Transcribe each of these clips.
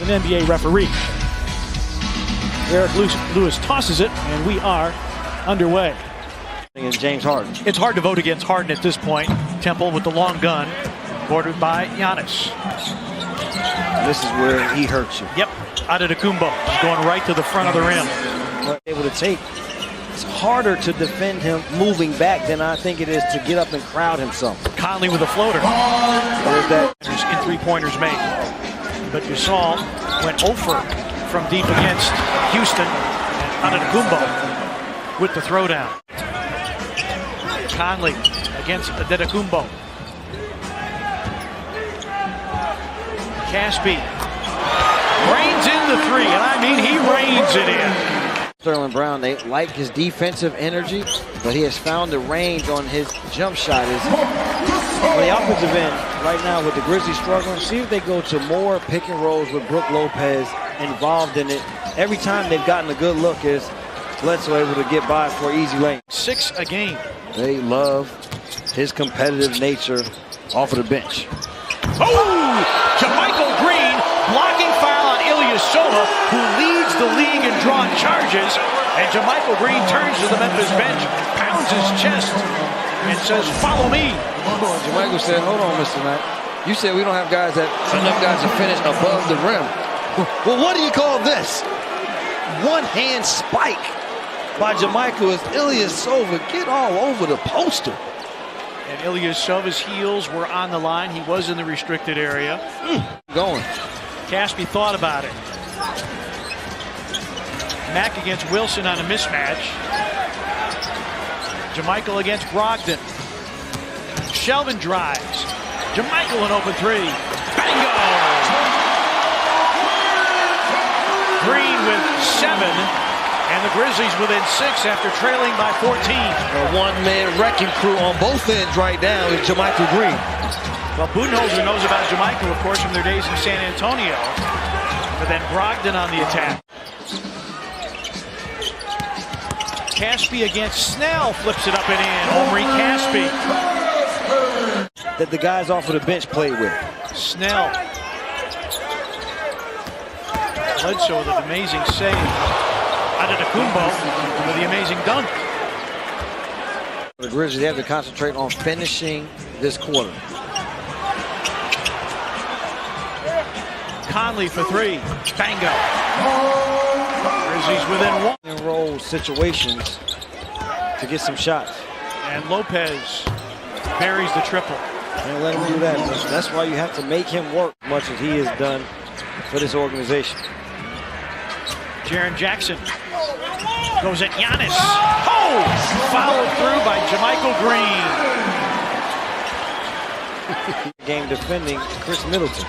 An NBA referee. Eric Lewis tosses it, and we are underway. And James Harden. It's hard to vote against Harden at this point. Temple with the long gun, bordered by Giannis. This is where he hurts you. Yep, Antetokounmpo is going right to the front of the rim. What able to take. It's harder to defend him moving back than I think it is to get up and crowd himself. Conley with a floater. There's that. In three-pointers made. But Gasol went 0 from deep against Houston. And Antetokounmpo with the throwdown. Conley against Antetokounmpo. Caspi rains in the three, and I mean he rains it in. Sterling Brown, they like his defensive energy, but he has found the range on his jump shot. On the offensive end, right now with the Grizzlies struggling, see if they go to more pick and rolls with Brook Lopez involved in it. Every time they've gotten a good look is Bledsoe able to get by for easy lane. 6 a game. They love his competitive nature off of the bench. Oh! JaMychal Green blocking foul on Ilyasova, who leads the league in drawn charges. And JaMychal Green turns to the Memphis bench, pounds his chest, and says, "Follow me." JaMychal said, "Hold on, Mr. Knight. You said we don't have enough guys to finish above the rim. Well, what do you call this? One-hand spike by JaMychal as Ilyasova get all over the poster." And Ilyasova's heels were on the line. He was in the restricted area. Going. Caspi thought about it. Mack against Wilson on a mismatch. JaMychal against Brogdon. Shelvin drives. JaMychal an open three. Bingo! Green with 7. And the Grizzlies within 6 after trailing by 14. A one-man wrecking crew on both ends right now is JaMychal Green. Well, Budenholzer knows about JaMychal, of course, from their days in San Antonio. But then Brogdon on the attack. Caspi against Snell, flips it up and in. Omri Caspi. That the guys off of the bench played with. Snell. Bledsoe with an amazing save. Antetokounmpo with the amazing dunk. The Grizzlies have to concentrate on finishing this quarter. Conley for 3. Bango. Grizzlies within 1. And roll situations to get some shots. And Lopez buries the triple. Can't let him do that. That's why you have to make him work as much as he has done for this organization. Jaren Jackson goes at Giannis. Oh! Followed through by JaMychal Green. Game defending Chris Middleton.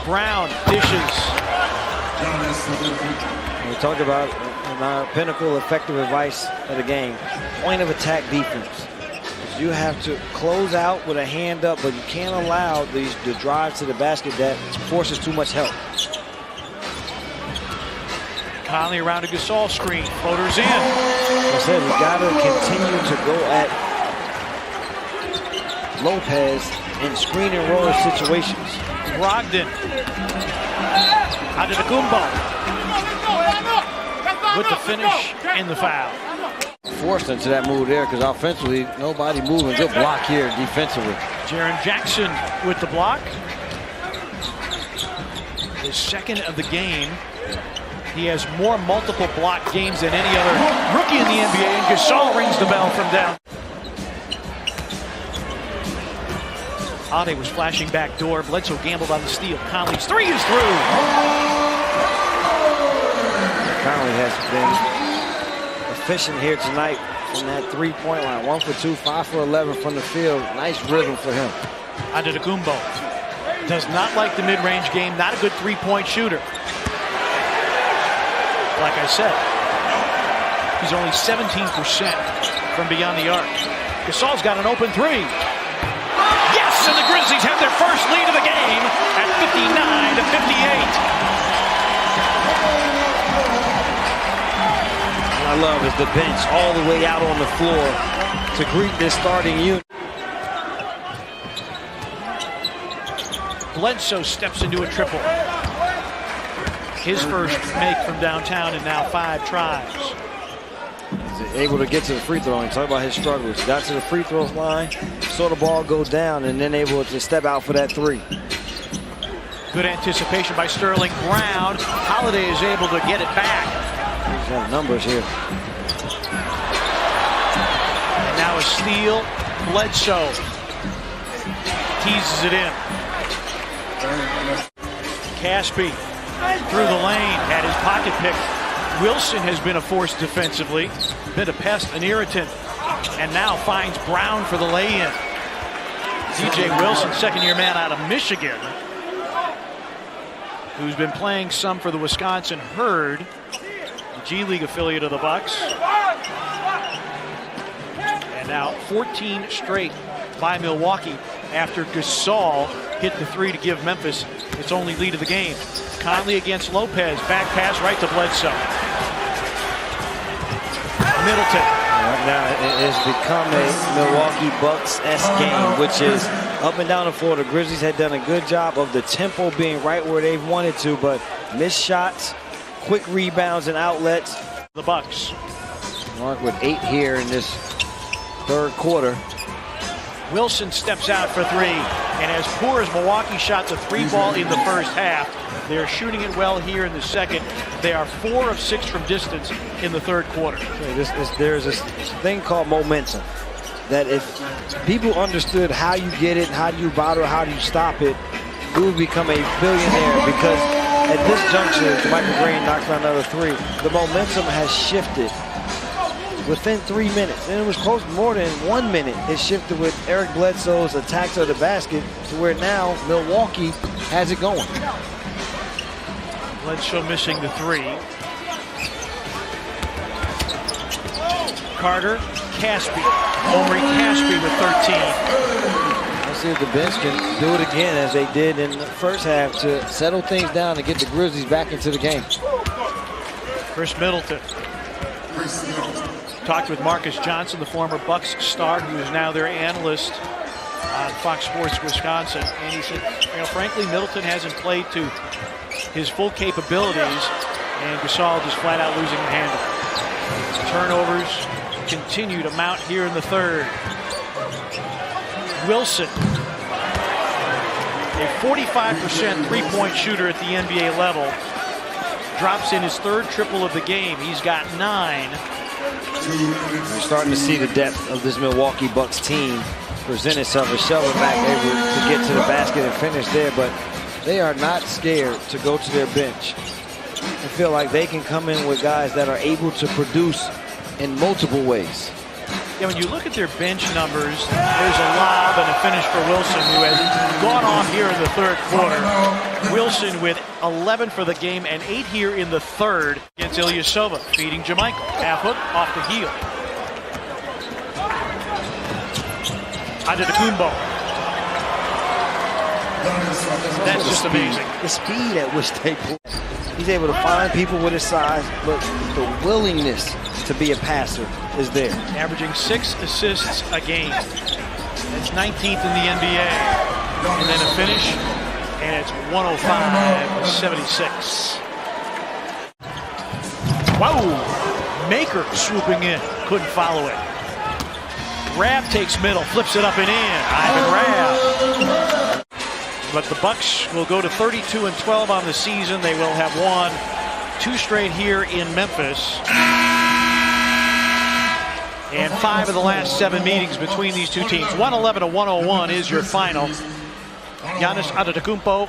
Brown dishes. We talked about in our pinnacle effective advice of the game, point of attack defense. You have to close out with a hand up, but you can't allow the drive to the basket that forces too much help. Conley around a Gasol screen. Floaters in. Like I said, we got to continue to go at Lopez in screen and roll situations. Brogdon. Antetokounmpo. With the finish and the foul. Forced into that move there because offensively, nobody moving. Good block here defensively. Jaren Jackson with the block. His second of the game. He has more multiple block games than any other rookie in the NBA, and Gasol rings the bell from down. Ade was flashing back door. Bledsoe gambled on the steal. Conley's 3 is through. Conley has been efficient here tonight from that three-point line. 1 for 2, 5 for 11 from the field. Nice rhythm for him. Antetokounmpo does not like the mid-range game. Not a good three-point shooter. Like I said, he's only 17% from beyond the arc. Gasol's got an open 3. Yes, and the Grizzlies have their first lead of the game at 59-58. What I love is the bench all the way out on the floor to greet this starting unit. Bledsoe steps into a triple. His first make from downtown in now 5 tries. He's able to get to the free throw line. Talk about his struggles. Got to the free throw line, saw the ball go down, and then able to step out for that 3. Good anticipation by Sterling Brown. Holiday is able to get it back. He's got numbers here. And now a steal. Bledsoe teases it in. Caspi through the lane, had his pocket picked. Wilson has been a force defensively, been a pest, an irritant, and now finds Brown for the lay-in. DJ Wilson, second-year man out of Michigan, who's been playing some for the Wisconsin Herd, the G League affiliate of the Bucks. And now 14 straight by Milwaukee after Gasol hit the 3 to give Memphis its only lead of the game. Conley against Lopez, back pass right to Bledsoe. Middleton. Now it has become a Milwaukee Bucks-esque game, which is up and down the floor. The Grizzlies had done a good job of the tempo being right where they've wanted to, but missed shots, quick rebounds and outlets. The Bucks. Mark with 8 here in this third quarter. Wilson steps out for 3, and as poor as Milwaukee shot the 3 ball in the first half, they're shooting it well here in the second. They are 4 of 6 from distance in the third quarter. There's this thing called momentum, that if people understood how you get it, how do you bottle it, how do you stop it, you would become a billionaire, because at this juncture, Michael Green knocks down another 3. The momentum has shifted within 3 minutes, and it was close more than 1 minute. It shifted with Eric Bledsoe's attacks of the basket to where now Milwaukee has it going. Bledsoe missing the 3. Carter, Caspi, Omri Caspi with 13. Let's see if the bench can do it again as they did in the first half to settle things down and get the Grizzlies back into the game. Chris Middleton. Talked with Marcus Johnson, the former Bucks star, who is now their analyst on Fox Sports Wisconsin. And he said, frankly, Middleton hasn't played to his full capabilities, and Gasol just flat out losing the handle. Turnovers continue to mount here in the third. Wilson, a 45% three-point shooter at the NBA level, drops in his 3rd triple of the game. He's got 9. We're starting to see the depth of this Milwaukee Bucks team present itself as Shelvin Mack able to get to the basket and finish there, but they are not scared to go to their bench and feel like they can come in with guys that are able to produce in multiple ways. Yeah, when you look at their bench numbers, there's a lob and a finish for Wilson, who has gone off here in the third quarter. Wilson with 11 for the game and 8 here in the third against Ilyasova, feeding Jamichael. Half hook off the heel. Antetokounmpo. That's just amazing. The speed at which they play. He's able to find people with his size, but the willingness to be a passer is there. Averaging 6 assists a game. That's 19th in the NBA. And then a finish, and it's 105-76. Wow! Maker swooping in, couldn't follow it. Rabb takes middle, flips it up and in. Ivan Rabb. But the Bucks will go to 32-12 on the season. They will have won 2 straight here in Memphis. And 5 of the last 7 meetings between these two teams. 111-101 is your final. Giannis Antetokounmpo